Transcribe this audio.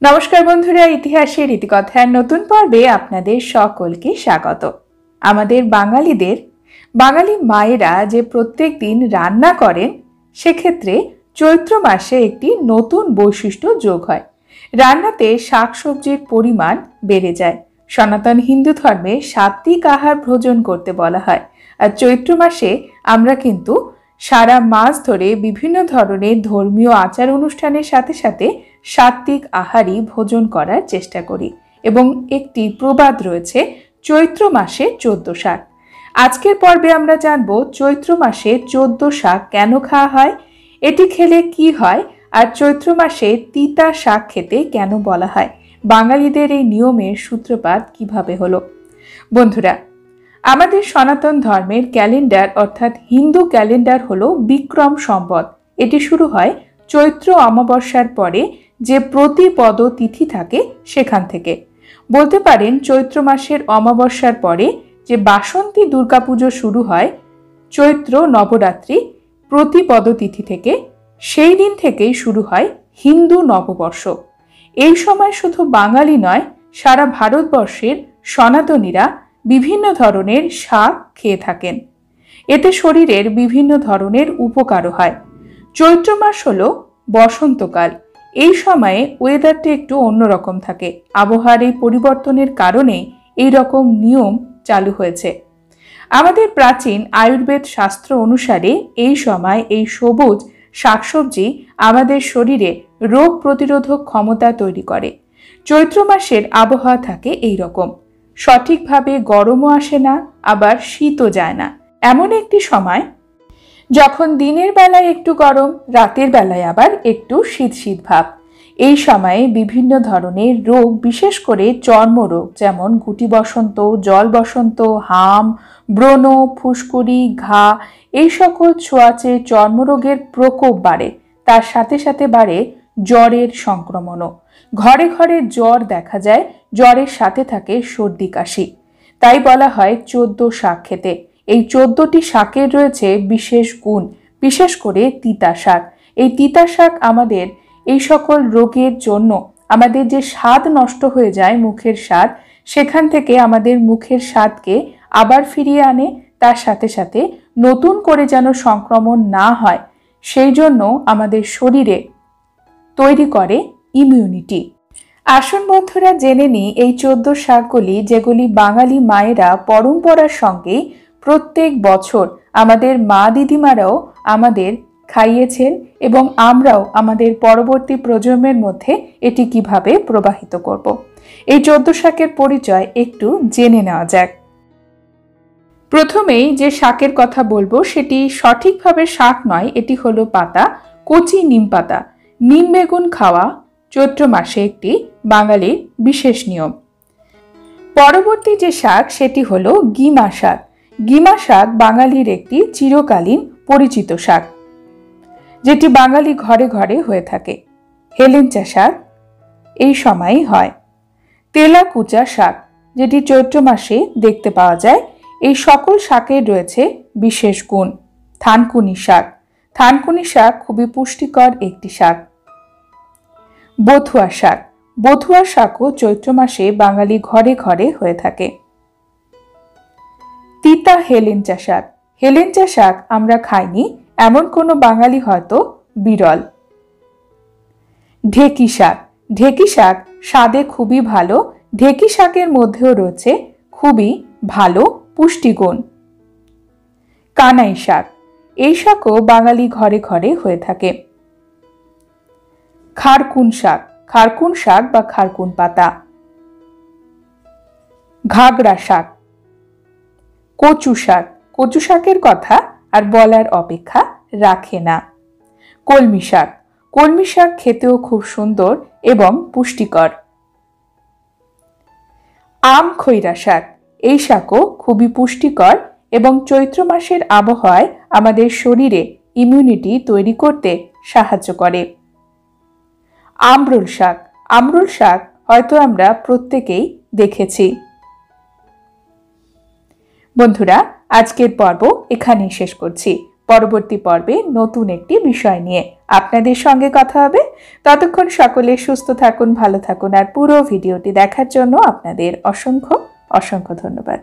नमस्कार बंधुरा इतिहासेर इतिकथार नतून पर्वे आपनादेर सकलके स्वागत। आमादेर बांगाली मायेरा जे प्रत्येक दिन रान्ना करेन सेक्षेत्रे चैत्र मासे एकटी नतून वैशिष्ट्य जोग हय। रान्नाते शाकसब्जिर परिमाण बेड़े जाय। सनातन हिंदू धर्मे सात्विक आहार भोजन करते बला हय। आर चैत्र मासे आमरा किन्तु सारा मास धरे विभिन्न धरनेर धर्मीय आचार अनुष्ठानेर साथे साथे सात्विक आहारी भोजन करार चेष्टा करी एबं एकटी प्रबाद रयेछे चैत्र मासे 14 शाक। आजकेर पर्वे आमरा जानबो चैत्र मासे 14 शाक केन खाওয়া হয়, एटी खेले कि हय आर चैत्र मासे तीता शाक खेते केन बला हय, बांगालीदेर एई नियमेर सूत्रपात किभाबे हलो। बंधुरा आमादेर सनातन धर्मेर क्यालेंडार अर्थात हिंदू क्यालेंडार हलो विक्रम सम्बत। एटी शुरू हय चैत्र अमाबस्यार परे जे प्रतिपद तिथि थाके सेखान थेके। बोलते पारेन चैत्र मासेर अमाबस्यार परे जे बासंती दुर्गा पुजो शुरू हय चैत्र नवरात्रि प्रतिपद तिथि थेके, सेई दिन थेकेई शुरू हय हिंदू नवबर्ष। एई समय शुधु बांगाली नय सारा भारतवर्षेर सनातनीरा विभिन्न धरनेर शाक खेये थाकेन। एते शरीरेर विभिन्न धरनेर उपकारो हय। चैत्र मास हलो बसन्तकाल। এই সময়ে ওয়েদারটা একটু অন্যরকম থাকে। আবহাওয়ার এই পরিবর্তনের কারণে এই রকম নিয়ম চালু হয়েছে। আমাদের প্রাচীন আয়ুর্বেদ শাস্ত্র অনুসারে এই সময় এই সবুজ শাকসবজি আমাদের শরীরে রোগ প্রতিরোধক ক্ষমতা তৈরি করে। চৈত্র মাসের আবহাওয়া থাকে এই রকম, সঠিকভাবে গরমও আসে না আবার শীতও যায় না। এমন একটি সময় যখন দিনের বেলায় একটু গরম, রাতের বেলায় আবার একটু শীত শীত ভাব। এই সময়ে বিভিন্ন ধরনের রোগ, বিশেষ করে চর্মরোগ যেমন গুটি বসন্ত, জল বসন্ত, হাম, ব্রণ, ফুসকুড়ি, ঘা এই সকল ছোঁয়াচে চর্মরোগের প্রকোপ বাড়ে। তার সাথে সাথে বাড়ে জ্বরের সংক্রমণও। ঘরে ঘরে জ্বর দেখা যায়, জ্বরের সাথে থাকে সর্দি কাশি। তাই বলা হয় 14 শাক খেতে। এই 14টি শাকের রয়েছে বিশেষ গুণ, বিশেষ করে তিতা শাক। এই তিতা শাক আমাদের এই সকল রোগের জন্য, আমাদের যে স্বাদ নষ্ট হয়ে যায় মুখের স্বাদ, সেখান থেকে আমাদের মুখের স্বাদকে আবার ফিরিয়ে আনে। তার সাথে সাথে নতুন করে যেন সংক্রমণ না হয় সেই জন্য আমাদের শরীরে তৈরি করে ইমিউনিটি। আসুন বন্ধুরা জেনে নিই এই 14 শাকগুলি যেগুলি বাঙালি মায়েরা পরম্পরার সঙ্গে প্রত্যেক বছর আমাদের মা দিদিমারাও আমাদের খাইয়েছেন এবং আমরাও আমাদের পরবর্তী প্রজন্মের মধ্যে এটি কিভাবে প্রবাহিত করব। এই 14 শাকের পরিচয় একটু জেনে নেওয়া যাক। প্রথমেই যে শাকের কথা বলবো সেটি সঠিকভাবে শাক নয়, এটি হলো পাতা, কচি নিম পাতা। নিম বেগুন খাওয়া চৈত্র মাসে একটি বাঙালির বিশেষ নিয়ম। পরবর্তী যে শাক সেটি হলো গিমা শাক। গিমা শাক বাঙালির একটি চিরকালীন পরিচিত শাক, যেটি বাঙালি ঘরে ঘরে হয়ে থাকে। হেলেঞ্চা শাক এই সময়ই হয়। তেলাকুচা শাক যেটি চৈত্র মাসে দেখতে পাওয়া যায়। এই সকল শাকের রয়েছে বিশেষ গুণ। থানকুনি শাক, থানকুনি শাক খুবই পুষ্টিকর একটি শাক। বথুয়া শাক, বথুয়া শাকও চৈত্র মাসে বাঙালি ঘরে ঘরে হয়ে থাকে। তিতা হেলেঞ্চা শাক, হেলেঞ্চা শাক আমরা খাইনি এমন কোনো বাঙালি হয়তো বিরল। ঢেকি শাক, ঢেকি শাক স্বাদে খুবই ভালো। ঢেকি শাকের মধ্যেও রয়েছে খুবই ভালো পুষ্টিগুণ। কানাই শাক, এই শাকও বাঙালি ঘরে ঘরে হয়ে থাকে। খারকুন শাক, খারকুন শাক বা খারকুন পাতা। ঘাগরা শাক, কচু শাক, কচু শাকের কথা আর বলার অপেক্ষা রাখে না। কলমি শাক, কলমি শাক খেতেও খুব সুন্দর এবং পুষ্টিকর। আম খৈরা শাক, এই শাকও খুবই পুষ্টিকর এবং চৈত্র মাসের আবহাওয়ায় আমাদের শরীরে ইমিউনিটি তৈরি করতে সাহায্য করে। আমরুল শাক, আমরুল শাক হয়তো আমরা প্রত্যেকেই দেখেছি। বন্ধুরা আজকের পর্ব এখানেই শেষ করছি। পরবর্তী পর্বে নতুন একটি বিষয় নিয়ে আপনাদের সঙ্গে কথা হবে। ততক্ষণ সকলে সুস্থ থাকুন, ভালো থাকুন, আর পুরো ভিডিওটি দেখার জন্য আপনাদের অসংখ্য অসংখ্য ধন্যবাদ।